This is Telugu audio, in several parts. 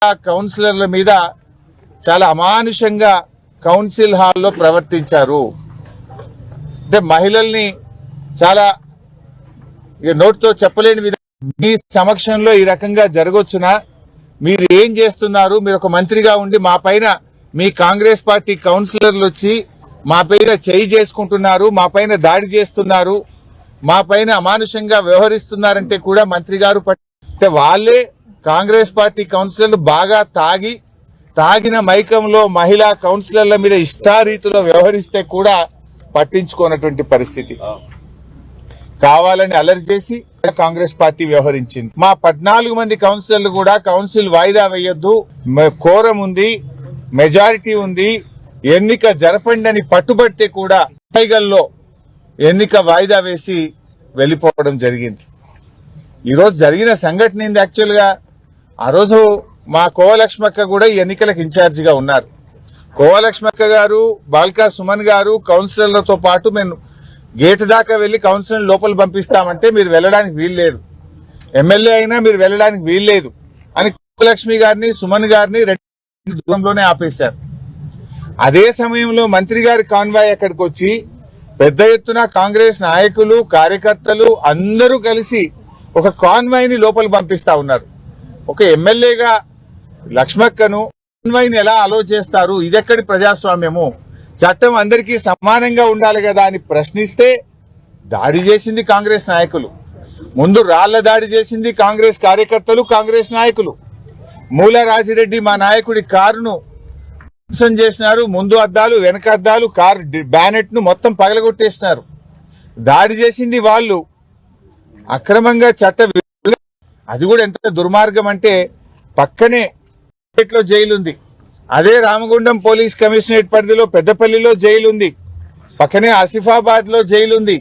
కౌన్సిలర్ల మీద చాలా అమానుషంగా కౌన్సిల్ హాల్లో ప్రవర్తించారు. అంటే మహిళల్ని చాలా నోటితో చెప్పలేని విధంగా మీ సమక్షంలో ఈ రకంగా జరగొచ్చునా? మీరు ఏం చేస్తున్నారు? మీరు ఒక మంత్రిగా ఉండి మా పైన మీ కాంగ్రెస్ పార్టీ కౌన్సిలర్లు వచ్చి మా పైన చేయి చేసుకుంటున్నారు, మా పైన దాడి చేస్తున్నారు, మా పైన అమానుషంగా వ్యవహరిస్తున్నారంటే కూడా మంత్రి గారు వాళ్ళే కాంగ్రెస్ పార్టీ కౌన్సిలర్లు బాగా తాగిన మైకంలో మహిళా కౌన్సిలర్ల మీద ఇష్టారీతిలో వ్యవహరిస్తే కూడా పట్టించుకోనటువంటి పరిస్థితి. కావాలని అలర్ట్ చేసి కాంగ్రెస్ పార్టీ వ్యవహరించింది. మా 14 మంది కౌన్సిలర్లు కూడా కౌన్సిల్ వాయిదా వేయొద్దు, కోరం ఉంది, మెజారిటీ ఉంది, ఎన్నిక జరపండి అని పట్టుబడితే కూడా పైగల్లో ఎన్నిక వాయిదా వేసి వెళ్లిపోవడం జరిగింది. ఈరోజు జరిగిన సంఘటన ఏంది? యాక్చువల్ గా ఆ రోజు మా కోవలక్ష్మక్క కూడా ఈ ఎన్నికలకు ఇన్ఛార్జిగా ఉన్నారు. కోవలక్ష్మక్క గారు, బాల్కా సుమన్ గారు కౌన్సిలర్లతో పాటు మేము గేటు దాకా వెళ్లి కౌన్సిలర్ లోపల పంపిస్తామంటే మీరు వెళ్లడానికి వీల్లేదు, ఎమ్మెల్యే అయినా మీరు వెళ్లడానికి వీల్లేదు అని కోవలక్ష్మి గారిని, సుమన్ గారిని దూరంలోనే ఆపేశారు. అదే సమయంలో మంత్రి గారి కాన్వాయ్ అక్కడికి వచ్చి పెద్ద ఎత్తున కాంగ్రెస్ నాయకులు, కార్యకర్తలు అందరూ కలిసి ఒక కాన్వాయ్ ని లోపల పంపిస్తా ఉన్నారు. ఒక ఎమ్మెల్యేగా లక్ష్మక్కను కాన్వాయ్ని ఎలా అలో చేస్తారు? ఇదెక్కడి ప్రజాస్వామ్యము? చట్టం అందరికీ సమానంగా ఉండాలి కదా అని ప్రశ్నిస్తే దాడి చేసింది కాంగ్రెస్ నాయకులు. ముందు రాళ్ల దాడి చేసింది కాంగ్రెస్ కార్యకర్తలు, కాంగ్రెస్ నాయకులు. మూల రాజిరెడ్డి మా నాయకుడి కారును ధ్వంసం చేసినారు. ముందు అద్దాలు, వెనక అద్దాలు, కారు బ్యానెట్ ను మొత్తం పగలగొట్టేసినారు. దాడి చేసింది వాళ్ళు. అక్రమంగా అది కూడా ఎంత దుర్మార్గం అంటే పక్కనే లో జైలు ఉంది, అదే రామగుండం పోలీస్ కమిషనరేట్ పరిధిలో పెద్దపల్లిలో జైలు ఉంది, పక్కనే ఆసిఫాబాద్ లో జైలు ఉంది.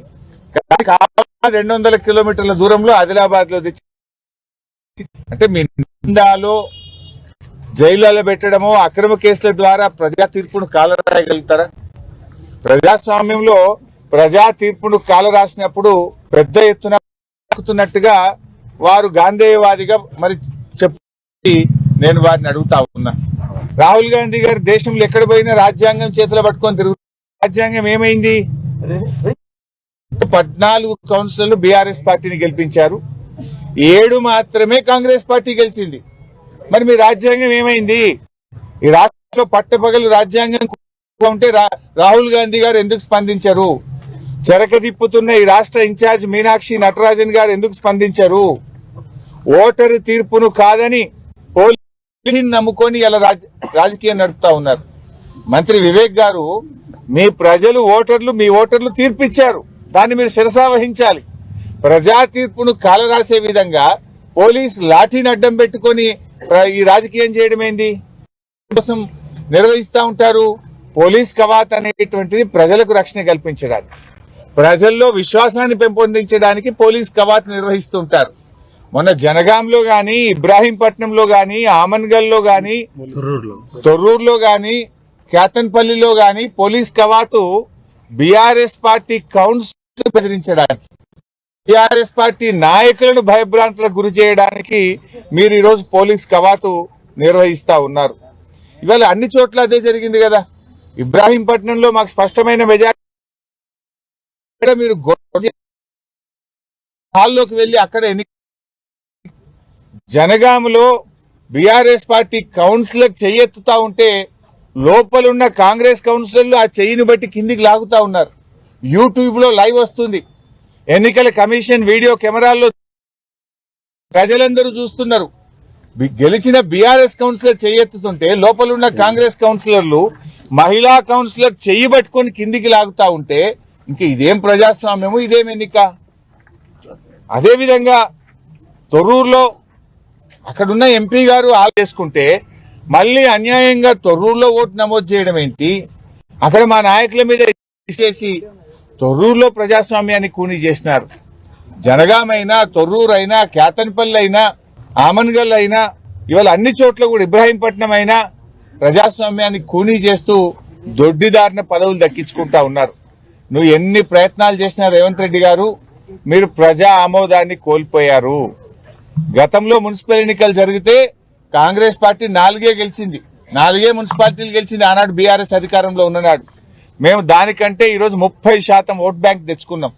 200 కిలోమీటర్ల దూరంలో ఆదిలాబాద్ లో అంటే మీ నిందాలో జైలులో పెట్టడమో అక్రమ కేసుల ద్వారా ప్రజా తీర్పును కాలరాయగలుగుతారా? ప్రజాస్వామ్యంలో ప్రజా తీర్పును కాలరాసినప్పుడు పెద్ద ఎత్తునట్టుగా వారు గాంధేయవాదిగా మరి చెప్పి నేను వారిని అడుగుతా ఉన్నా. రాహుల్ గాంధీ గారు దేశంలో ఎక్కడ పోయినా రాజ్యాంగం చేతిలో పట్టుకొని తిరుగుతారు. రాజ్యాంగం ఏమైంది? 14 కౌన్సిలర్లు బీఆర్ఎస్ పార్టీని గెలిపించారు, 7 మాత్రమే కాంగ్రెస్ పార్టీ గెలిచింది. మరి మీ రాజ్యాంగం ఏమైంది? ఈ రాష్ట్రంలో పట్టపగలు రాజ్యాంగం ఉంటే రాహుల్ గాంధీ గారు ఎందుకు స్పందించరు? చెరకదిప్పుతున్న ఈ రాష్ట్ర ఇన్ఛార్జ్ మీనాక్షి నటరాజన్ గారు ఎందుకు స్పందించరు? ఓటరు తీర్పును కాదని పోలీసుని నమ్ముకొని ఇలా రాజకీయం నడుపుతా ఉన్నారు. మంత్రి వివేక్ గారు, మీ ఓటర్లు తీర్పిచ్చారు, దాన్ని మీరు శిరసా వహించాలి. ప్రజా తీర్పును కాలరాసే విధంగా పోలీసు లాఠీని అడ్డం పెట్టుకొని ఈ రాజకీయం చేయడం ఏంది? కోసం నిర్వహిస్తూ ఉంటారు. పోలీస్ కవాత్ అనేటువంటిది ప్రజలకు రక్షణ కల్పించడానికి, ప్రజల్లో విశ్వాసాన్ని పెంపొందించడానికి పోలీస్ కవాత్ నిర్వహిస్తూ ఉంటారు. మొన్న జనగాంలో గాని, ఇబ్రాహీంపట్నంలో గాని, ఆమన్గల్లో గాని, తొర్రూరులో గాని, కేతన్పల్లిలో గాని పోలీస్ కవాతు బీఆర్ఎస్ పార్టీ కౌన్సిల్ బెదిరించడానికి, బీఆర్ఎస్ పార్టీ నాయకులను భయభ్రాంతులకు గురి చేయడానికి మీరు ఈరోజు పోలీస్ కవాతు నిర్వహిస్తా ఉన్నారు. ఇవాళ అన్ని చోట్ల అదే జరిగింది కదా. ఇబ్రాహీంపట్నంలో మాకు స్పష్టమైన మెజారిటీ, మీరు హాల్లోకి వెళ్లి అక్కడ జనగాంలో బీఆర్ఎస్ పార్టీ కౌన్సిలర్ చెయ్యెత్తుతా ఉంటే లోపలున్న కాంగ్రెస్ కౌన్సిలర్లు ఆ చెయ్యిని బట్టి కిందికి లాగుతా ఉన్నారు. యూట్యూబ్ లో లైవ్ వస్తుంది, ఎన్నికల కమిషన్ వీడియో కెమెరాల్లో ప్రజలందరూ చూస్తున్నారు. గెలిచిన బీఆర్ఎస్ కౌన్సిలర్ చెయ్యెత్తుతుంటే లోపలున్న కాంగ్రెస్ కౌన్సిలర్లు మహిళా కౌన్సిలర్ చెయ్యి పట్టుకొని కిందికి లాగుతా ఉంటే ఇంక ఇదేం ప్రజాస్వామ్యము, ఇదేం ఎన్నిక? అదేవిధంగా తొర్రూరులో అక్కడున్న ఎంపీ గారు చేసుకుంటే మళ్ళీ అన్యాయంగా తొర్రూరులో ఓటు నమోదు చేయడం ఏంటి? అక్కడ మా నాయకుల మీద చేసి తొర్రూరులో ప్రజాస్వామ్యాన్ని కూనీ చేసినారు. జనగామైనా, తొర్రూరు అయినా, కేతన్పల్లి అయినా, ఆమన్గల్ అయినా, ఇవాళ అన్ని చోట్ల కూడా ఇబ్రాహీంపట్నం అయినా ప్రజాస్వామ్యాన్ని కూనీ చేస్తూ దొడ్డిదారిన పదవులు దక్కించుకుంటా ఉన్నారు. నువ్వు ఎన్ని ప్రయత్నాలు చేసినా రేవంత్ రెడ్డి గారు, మీరు ప్రజా ఆమోదాన్ని కోల్పోయారు. గతంలో మున్సిపల్ ఎన్నికలు జరిగితే కాంగ్రెస్ పార్టీ 4 గెలిచింది, 4 మున్సిపాలిటీలు గెలిచింది ఆనాడు బీఆర్ఎస్ అధికారంలో ఉన్ననాడు. మేము దానికంటే ఈరోజు 30% ఓట్ బ్యాంక్ తెచ్చుకున్నాం.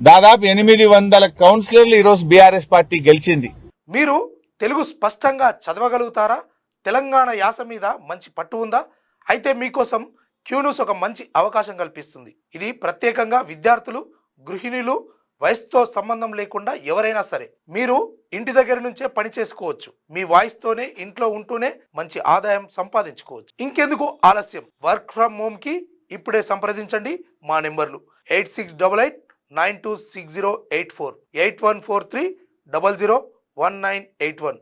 దాదాపు 800 కౌన్సిలర్లు ఈరోజు బీఆర్ఎస్ పార్టీ గెలిచింది. మీరు తెలుగు స్పష్టంగా చదవగలుగుతారా? తెలంగాణ యాస మీద మంచి పట్టు ఉందా? అయితే మీకోసం క్యూన్యూస్ ఒక మంచి అవకాశం కల్పిస్తుంది. ఇది ప్రత్యేకంగా విద్యార్థులు, గృహిణులు, వయసుతో సంబంధం లేకుండా ఎవరైనా సరే మీరు ఇంటి దగ్గర నుంచే పని చేసుకోవచ్చు. మీ వాయిస్తోనే ఇంట్లో ఉంటూనే మంచి ఆదాయం సంపాదించుకోవచ్చు. ఇంకెందుకు ఆలస్యం? వర్క్ ఫ్రమ్ హోమ్ కి ఇప్పుడే సంప్రదించండి. మా నెంబర్లు 8688926084, 8143001981.